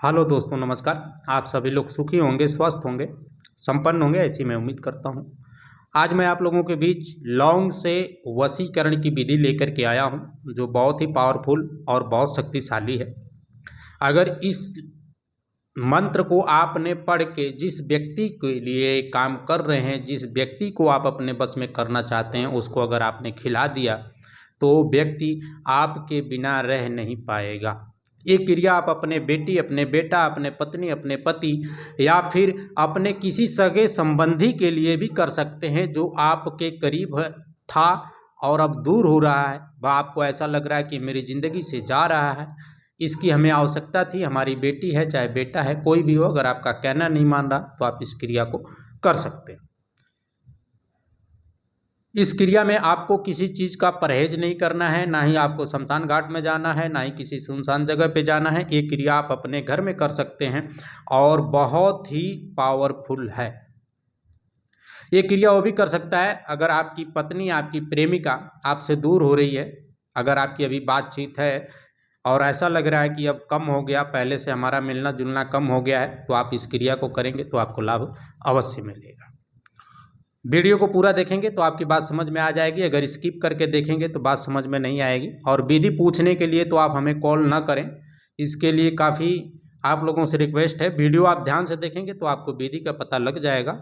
Hello दोस्तों, नमस्कार। आप सभी लोग सुखी होंगे, स्वस्थ होंगे, संपन्न होंगे, ऐसी मैं उम्मीद करता हूं। आज मैं आप लोगों के बीच लौंग से वशीकरण की विधि लेकर के आया हूं, जो बहुत ही पावरफुल और बहुत शक्तिशाली है। अगर इस मंत्र को आपने पढ़ के जिस व्यक्ति के लिए काम कर रहे हैं, जिस व्यक्ति को आप अपने बस में करना चाहते हैं, उसको अगर आपने खिला दिया तो वो व्यक्ति आपके बिना रह नहीं पाएगा। ये क्रिया आप अपने बेटी, अपने बेटा, अपने पत्नी, अपने पति या फिर अपने किसी सगे संबंधी के लिए भी कर सकते हैं जो आपके करीब था और अब दूर हो रहा है। वह आपको ऐसा लग रहा है कि मेरी ज़िंदगी से जा रहा है, इसकी हमें आवश्यकता थी। हमारी बेटी है, चाहे बेटा है, कोई भी हो, अगर आपका कहना नहीं मान रहा तो आप इस क्रिया को कर सकते हैं। इस क्रिया में आपको किसी चीज़ का परहेज नहीं करना है, ना ही आपको शमशान घाट में जाना है, ना ही किसी सुनसान जगह पे जाना है। ये क्रिया आप अपने घर में कर सकते हैं और बहुत ही पावरफुल है। ये क्रिया वो भी कर सकता है अगर आपकी पत्नी, आपकी प्रेमिका आपसे दूर हो रही है, अगर आपकी अभी बातचीत है और ऐसा लग रहा है कि अब कम हो गया, पहले से हमारा मिलना जुलना कम हो गया है, तो आप इस क्रिया को करेंगे तो आपको लाभ अवश्य मिलेगा। वीडियो को पूरा देखेंगे तो आपकी बात समझ में आ जाएगी, अगर स्किप करके देखेंगे तो बात समझ में नहीं आएगी। और विधि पूछने के लिए तो आप हमें कॉल ना करें, इसके लिए काफ़ी आप लोगों से रिक्वेस्ट है। वीडियो आप ध्यान से देखेंगे तो आपको विधि का पता लग जाएगा।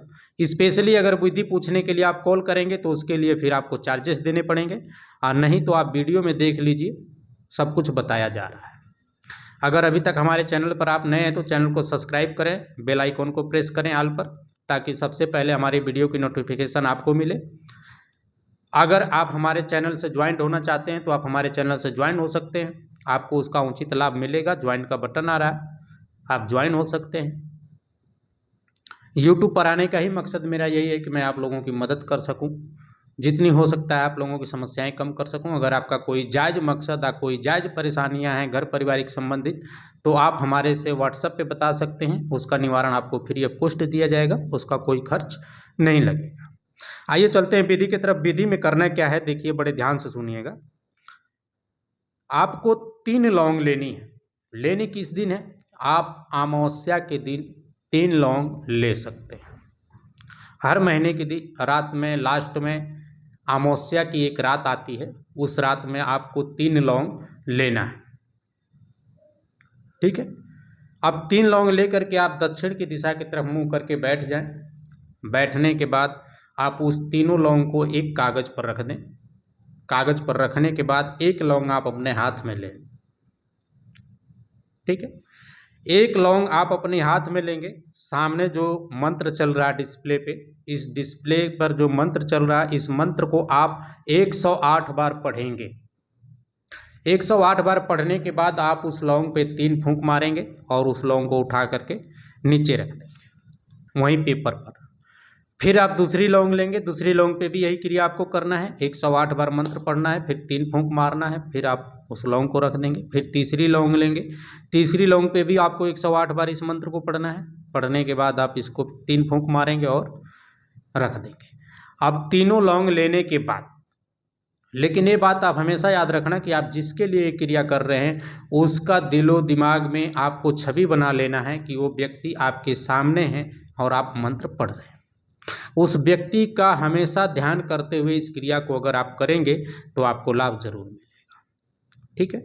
स्पेशली अगर विधि पूछने के लिए आप कॉल करेंगे तो उसके लिए फिर आपको चार्जेस देने पड़ेंगे, और नहीं तो आप वीडियो में देख लीजिए, सब कुछ बताया जा रहा है। अगर अभी तक हमारे चैनल पर आप नए हैं तो चैनल को सब्सक्राइब करें, बेल आइकॉन को प्रेस करें ऑल पर, ताकि सबसे पहले हमारी वीडियो की नोटिफिकेशन आपको मिले। अगर आप हमारे चैनल से ज्वाइंट होना चाहते हैं तो आप हमारे चैनल से ज्वाइन हो सकते हैं, आपको उसका उचित लाभ मिलेगा। ज्वाइन का बटन आ रहा है, आप ज्वाइन हो सकते हैं। यूट्यूब पर आने का ही मकसद मेरा यही है कि मैं आप लोगों की मदद कर सकूं, जितनी हो सकता है आप लोगों की समस्याएं कम कर सकूं। अगर आपका कोई जायज़ मकसद या कोई जायज़ परेशानियां हैं घर पारिवारिक संबंधित, तो आप हमारे से व्हाट्सएप पे बता सकते हैं, उसका निवारण आपको फ्री ऑफ कॉस्ट दिया जाएगा, उसका कोई खर्च नहीं लगेगा। आइए चलते हैं विधि की तरफ। विधि में करना क्या है, देखिए, बड़े ध्यान से सुनिएगा। आपको 3 लौंग लेनी है। लेनी किस दिन है? आप अमावस्या के दिन 3 लौंग ले सकते हैं। हर महीने के दिन रात में, लास्ट में अमावस्या की एक रात आती है, उस रात में आपको 3 लौंग लेना है। ठीक है। अब 3 लौंग लेकर के आप दक्षिण की दिशा की तरफ मुंह करके बैठ जाएं। बैठने के बाद आप उस तीनों लौंग को एक कागज पर रख दें। कागज पर रखने के बाद एक लौंग आप अपने हाथ में लें। ठीक है। एक लौंग आप अपने हाथ में लेंगे, सामने जो मंत्र चल रहा है डिस्प्ले पे, इस डिस्प्ले पर जो मंत्र चल रहा है, इस मंत्र को आप 108 बार पढ़ेंगे। 108 बार पढ़ने के बाद आप उस लौंग पे 3 फूंक मारेंगे और उस लौंग को उठा करके नीचे रख देंगे वहीं पेपर पर। फिर आप दूसरी लौंग लेंगे, दूसरी लौंग पे भी यही क्रिया आपको करना है। 108 बार मंत्र पढ़ना है, फिर 3 फूंक मारना है, फिर आप उस लौंग को रख देंगे। फिर तीसरी लौंग लेंगे, तीसरी लौंग पे भी आपको 108 बार इस मंत्र को पढ़ना है। पढ़ने के बाद आप इसको 3 फूंक मारेंगे और रख देंगे। अब तीनों लौंग लेने के बाद, लेकिन ये बात आप हमेशा याद रखना कि आप जिसके लिए क्रिया कर रहे हैं उसका दिलो दिमाग में आपको छवि बना लेना है कि वो व्यक्ति आपके सामने है और आप मंत्र पढ़ रहे हैं। उस व्यक्ति का हमेशा ध्यान करते हुए इस क्रिया को अगर आप करेंगे तो आपको लाभ जरूर मिलेगा। ठीक है।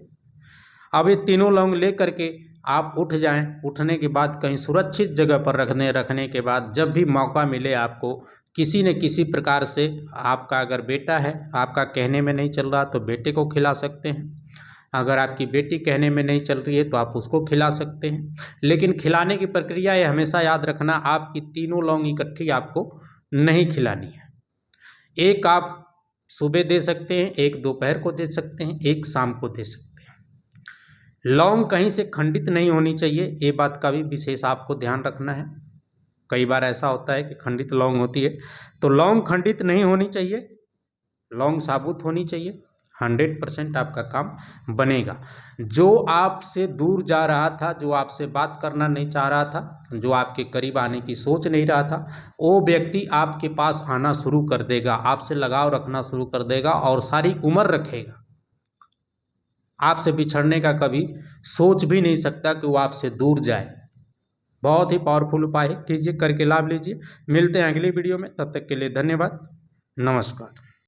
अब ये तीनों लौंग ले करके आप उठ जाएं। उठने के बाद कहीं सुरक्षित जगह पर रखने के बाद जब भी मौका मिले आपको, किसी न किसी प्रकार से, आपका अगर बेटा है, आपका कहने में नहीं चल रहा तो बेटे को खिला सकते हैं। अगर आपकी बेटी कहने में नहीं चल रही है तो आप उसको खिला सकते हैं। लेकिन खिलाने की प्रक्रिया ये हमेशा याद रखना, आपकी तीनों लौंग इकट्ठी आपको नहीं खिलानी है। एक आप सुबह दे सकते हैं, एक दोपहर को दे सकते हैं, एक शाम को दे सकते हैं। लौंग कहीं से खंडित नहीं होनी चाहिए, ये बात का भी विशेष आपको ध्यान रखना है। कई बार ऐसा होता है कि खंडित लौंग होती है, तो लौंग खंडित नहीं होनी चाहिए, लौंग साबुत होनी चाहिए। 100% आपका काम बनेगा। जो आपसे दूर जा रहा था, जो आपसे बात करना नहीं चाह रहा था, जो आपके करीब आने की सोच नहीं रहा था, वो व्यक्ति आपके पास आना शुरू कर देगा, आपसे लगाव रखना शुरू कर देगा और सारी उम्र रखेगा। आपसे बिछड़ने का कभी सोच भी नहीं सकता कि वो आपसे दूर जाए। बहुत ही पावरफुल उपाय है, कीजिए, करके लाभ लीजिए। मिलते हैं अगली वीडियो में, तब तक के लिए धन्यवाद, नमस्कार।